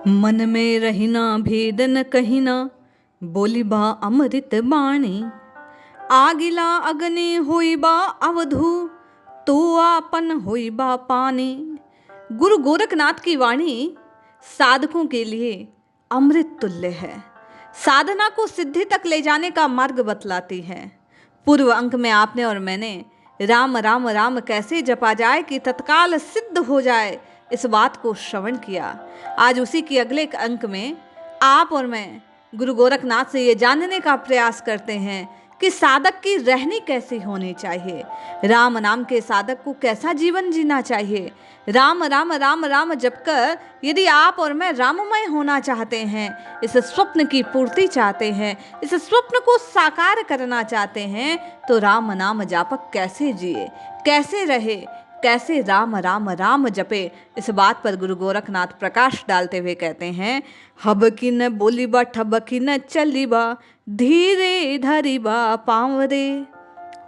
मन में रहिना भेद न कहिना, बोली बा अमृत बाणी। आगिला अग्नि होई बा अवधू, तो आपन होई बा पानी। गुरु गोरखनाथ की वाणी साधकों के लिए अमृत तुल्य है। साधना को सिद्धि तक ले जाने का मार्ग बतलाती है। पूर्व अंक में आपने और मैंने राम राम राम कैसे जपा जाए कि तत्काल सिद्ध हो जाए, इस बात को श्रवण किया। आज उसी के अगले अंक में आप और मैं गुरु गोरखनाथ से ये जानने का प्रयास करते हैं कि साधक की रहनी कैसी होनी चाहिए, राम नाम के साधक को कैसा जीवन जीना चाहिए। राम राम राम राम जपकर यदि आप और मैं राममय होना चाहते हैं, इस स्वप्न की पूर्ति चाहते हैं, इस स्वप्न को साकार करना चाहते हैं, तो राम नाम जापक कैसे जिए, कैसे रहे, कैसे राम राम राम जपे, इस बात पर गुरु गोरखनाथ प्रकाश डालते हुए कहते हैं, हब की न बोली बा ठब की न चली बा, धीरे धरी बा पाँव रे,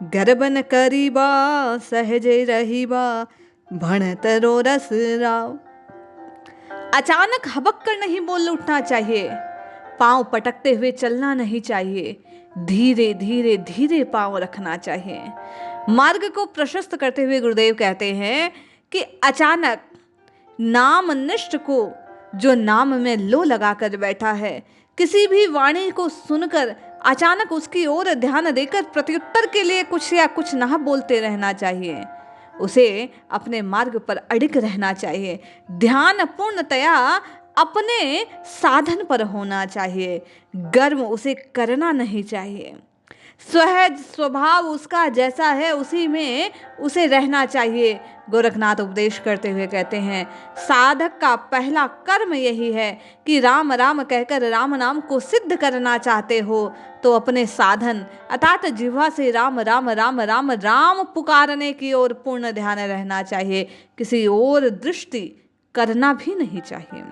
गर्बन करी बा सहजे रही बा, भणतरो रस राव। अचानक हबक कर नहीं बोल उठना चाहिए, पाँव पटकते हुए चलना नहीं चाहिए, धीरे धीरे धीरे पाँव रखना चाहिए। मार्ग को प्रशस्त करते हुए गुरुदेव कहते हैं कि अचानक नाम निष्ठ को जो नाम में लो लगाकर बैठा है, किसी भी वाणी को सुनकर अचानक उसकी ओर ध्यान देकर प्रत्युत्तर के लिए कुछ या कुछ ना बोलते रहना चाहिए। उसे अपने मार्ग पर अडिग रहना चाहिए, ध्यान पूर्णतया अपने साधन पर होना चाहिए, गर्व उसे करना नहीं चाहिए। सहज स्वभाव उसका जैसा है उसी में उसे रहना चाहिए। गोरखनाथ उपदेश करते हुए कहते हैं, साधक का पहला कर्म यही है कि राम राम कहकर राम नाम को सिद्ध करना चाहते हो तो अपने साधन अर्थात जिह्वा से राम राम राम राम राम पुकारने की ओर पूर्ण ध्यान रहना चाहिए, किसी और दृष्टि करना भी नहीं चाहिए।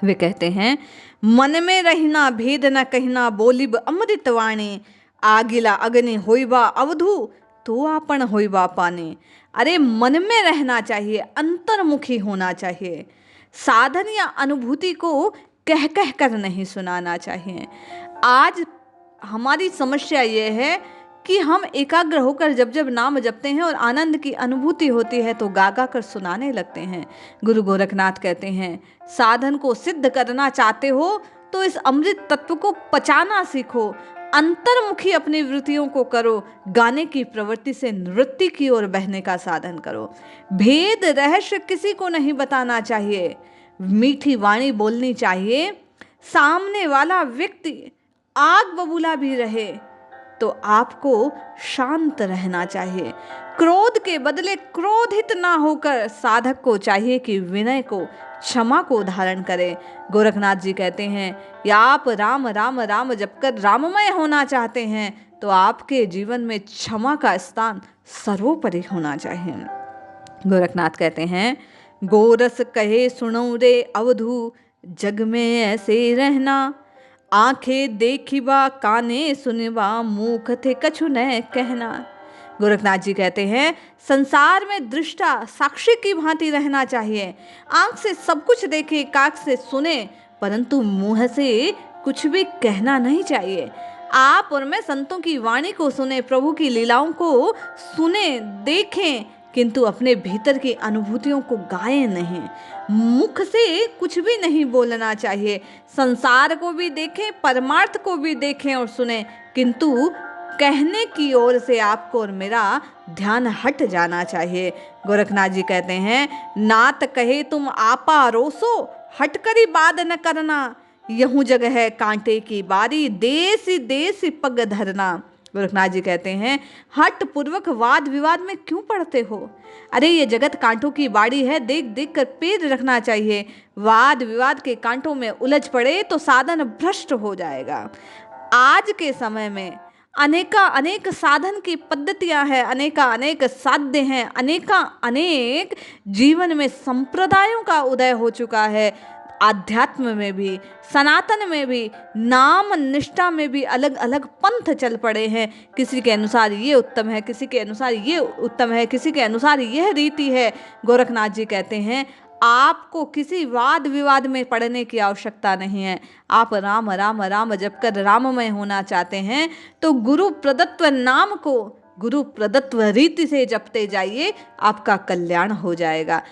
वे कहते हैं, मन में रहना भेद न कहना, बोलिब अमृत वाणी, आगिला अग्नि होइबा अवधू, तो आपन होइबा पानी। अरे मन में रहना चाहिए, अंतर्मुखी होना चाहिए, साधन या अनुभूति को कह कह कर नहीं सुनाना चाहिए। आज हमारी समस्या ये है कि हम एकाग्र होकर जब जब नाम जपते हैं और आनंद की अनुभूति होती है तो गा गा कर सुनाने लगते हैं। गुरु गोरखनाथ कहते हैं, साधन को सिद्ध करना चाहते हो तो इस अमृत तत्व को पचाना सीखो, अंतर्मुखी अपनी वृत्तियों को करो, गाने की प्रवृत्ति से नृत्य की ओर बहने का साधन करो। भेद रहस्य किसी को नहीं बताना चाहिए, मीठी वाणी बोलनी चाहिए। सामने वाला व्यक्ति आग बबूला भी रहे तो आपको शांत रहना चाहिए। क्रोध के बदले क्रोधित ना होकर साधक को चाहिए कि विनय को, क्षमा को धारण करे। गोरखनाथ जी कहते हैं, या आप राम राम राम जपकर राममय होना चाहते हैं तो आपके जीवन में क्षमा का स्थान सर्वोपरि होना चाहिए। गोरखनाथ कहते हैं, गोरस कहे सुनो रे अवधू, जग में ऐसे रहना, आंखें देखिबा काने सुनिबा, मुख थे कछु न कहना। गोरखनाथ जी कहते हैं, संसार में दृष्टा साक्षी की भांति रहना चाहिए। आंख से सब कुछ देखे, कान से सुने, परंतु मुंह से कुछ भी कहना नहीं चाहिए। आप और मैं संतों की वाणी को सुने, प्रभु की लीलाओं को सुने, देखें, किंतु अपने भीतर की अनुभूतियों को गाएं नहीं। मुख से कुछ भी नहीं बोलना चाहिए। संसार को भी देखें, परमार्थ को भी देखें और सुने, किंतु कहने की ओर से आपको और मेरा ध्यान हट जाना चाहिए। गोरखनाथ जी कहते हैं, नात कहे तुम आपा रोसो, हट करी बात न करना, यहूं जगह है कांटे की बारी, देश देश पग धरना। गोरखनाथ जी कहते हैं, हट पूर्वक वाद विवाद में क्यों पड़ते हो? अरे ये जगत कांटों की बाड़ी है, देख देख कर पैर रखना चाहिए। वाद विवाद के कांटों में उलझ पड़े तो साधन भ्रष्ट हो जाएगा। आज के समय में अनेका अनेक साधन की पद्धतियां हैं, अनेका अनेक साध्य हैं, अनेका अनेक जीवन में संप्रदायों का उदय हो चुका है। आध्यात्म में भी, सनातन में भी, नाम निष्ठा में भी अलग अलग पंथ चल पड़े हैं। किसी के अनुसार ये उत्तम है, किसी के अनुसार ये उत्तम है, किसी के अनुसार यह रीति है। गोरखनाथ जी कहते हैं, आपको किसी वाद विवाद में पड़ने की आवश्यकता नहीं है। आप राम राम राम जप कर राममय होना चाहते हैं तो गुरु प्रदत्त नाम को गुरु प्रदत्त रीति से जपते जाइए, आपका कल्याण हो जाएगा।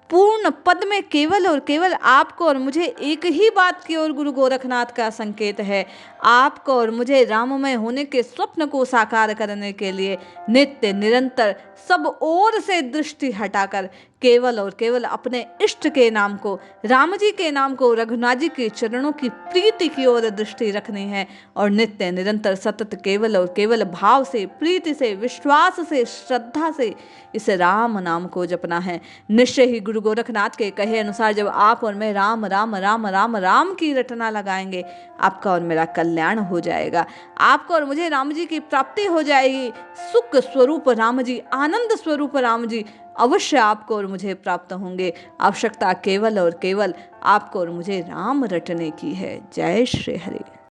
पूर्ण पद में केवल और केवल आपको और मुझे एक ही बात की ओर गुरु गोरखनाथ का संकेत है। आपको और मुझे राममय होने के स्वप्न को साकार करने के लिए नित्य निरंतर सब ओर से दृष्टि हटाकर केवल और केवल अपने इष्ट के नाम को, राम जी के नाम को, रघुनाथ जी के चरणों की प्रीति की ओर दृष्टि रखनी है और नित्य निरंतर सतत केवल और केवल भाव से, प्रीति से, विश्वास से, श्रद्धा से इस राम नाम को जपना है। निश्चय ही गुरु गोरखनाथ के कहे अनुसार जब आप और मैं राम राम राम राम राम की रटना लगाएंगे, आपका और मेरा कल्याण हो जाएगा। आपको और मुझे राम जी की प्राप्ति हो जाएगी। सुख स्वरूप राम जी, आनंद स्वरूप राम जी अवश्य आपको और मुझे प्राप्त होंगे। आवश्यकता केवल और केवल आपको और मुझे राम रटने की है। जय श्री हरि।